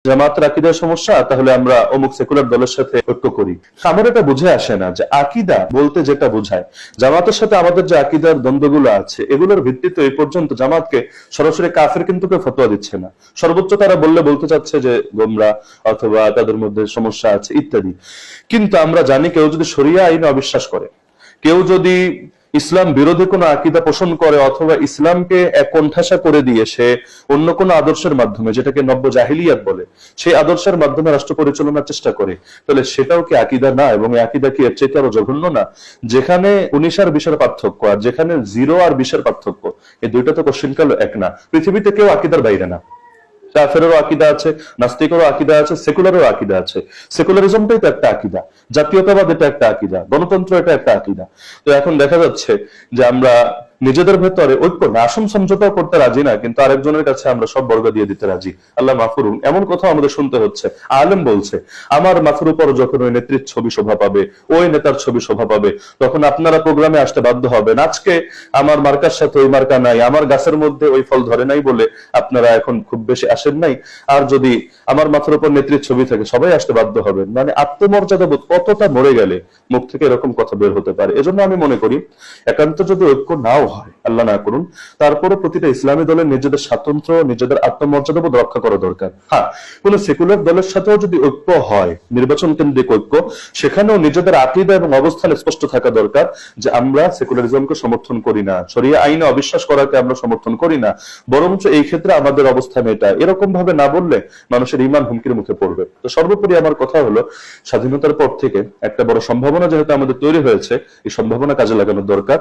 জামাতের আকীদার সমস্যা, তাহলে আমরা অমুক সেকুলার দলের সাথে ঐক্য করি। আমার এটা বুঝে আসে না যে আকীদা বলতে যেটা বোঝায়, জামাতের সাথে আমাদের যে আকীদার দ্বন্দ্বগুলো আছে এগুলোর ভিত্তিতে এই পর্যন্ত জামাতকে সরাসরি কাফের কিন্তু কেউ ফতোয়া দিচ্ছে না। সর্বোচ্চ তারা বলতে চাচ্ছে যে গোমরা অথবা তাদের মধ্যে সমস্যা আছে ইত্যাদি। কিন্তু আমরা জানি কেউ যদি শরিয়া আইনে অবিশ্বাস করে, কেউ যদি ইসলাম বিরোধী কোনো আকীদা পোষণ করে অথবা ইসলামকে এক কোণঠাসা করে দিয়ে সে অন্য কোনো আদর্শের মাধ্যমে, যেটাকে নব্য জাহিলিয়াত বলে, সেই আদর্শের মাধ্যমে রাষ্ট্র পরিচালনার চেষ্টা করে, তাহলে সেটাও কি আকীদা না? এবং এই আকীদা কি এর চাইতে আরো জঘন্য না? যেখানে 19 আর 20 এর পার্থক্য আর যেখানে 0 আর 20 এর পার্থক্য, এই দুইটা তো কোশ্চেনকাল এক না। পৃথিবীতে কেউ আকীদার বাইরে না। কাফেরেরও আকীদা আছে, নাস্তিকেরও আকীদা আছে, সেকুলারেরও আকীদা আছে। সেকুলারিজমটাই তো একটা আকীদা, জাতীয়তাবাদ এটা একটা আকীদা, গণতন্ত্র এটা একটা আকীদা। তো এখন দেখা যাচ্ছে যে আমরা নিজেদের ভেতরে ঐক্য না, আসন সমঝোতাও করতে রাজি না, কিন্তু আরেকজনের কাছে আমরা সব বর্গ দিয়ে দিতে রাজি। আল্লাহ মাফ করুন, এমন কথা আমাদের শুনতে হচ্ছে। আলেম বলছে আমার মাথার উপর যখন ওই নেত্রীর ছবি শোভা পাবে, ওই নেতার ছবি শোভা পাবে, তখন আপনারা প্রোগ্রামে আসতে বাধ্য হবেন। আজকে আমার মার্কার সাথে ওই মার্কা নাই, আমার গাছের মধ্যে ওই ফল ধরে নাই বলে আপনারা এখন খুব বেশি আসেন নাই। আর যদি আমার মাথার উপর নেত্রীর ছবি থাকে সবাই আসতে বাধ্য হবেন। মানে আত্মমর্যাদা বোধ কতটা মরে গেলে মুখ থেকে এরকম কথা বের হতে পারে। এজন্য আমি মনে করি একান্ত যদি ঐক্য নাও হয়, আল্লাহ না করুন, তারপরে প্রতিটা ইসলামী দলের নিজেদের স্বাতন্ত্র্য, নিজেদের আত্মমর্যাদা বোধ রক্ষা করা দরকার। হ্যাঁ, কোন সেকুলার দলের সাথেও যদি ঐক্য হয়, নির্বাচন কেন্দ্রিক ঐক্য, সেখানেও নিজেদের আকীদা এবং অবস্থান স্পষ্ট থাকা দরকার যে আমরা সেকুলারিজমকে সমর্থন করি না, শরিয়া আইনে অবিশ্বাস করাকে আমরা সমর্থন করি না, বরঞ্চ এই ক্ষেত্রে আমাদের অবস্থান এটা। এরকম ভাবে না বললে মানুষের ঈমান হুমকির মুখে পড়বে। তো সর্বোপরি আমার কথা হলো, স্বাধীনতার পর থেকে একটা বড় সম্ভাবনা যেহেতু আমাদের তৈরি হয়েছে, এই সম্ভাবনা কাজে লাগানোর দরকার।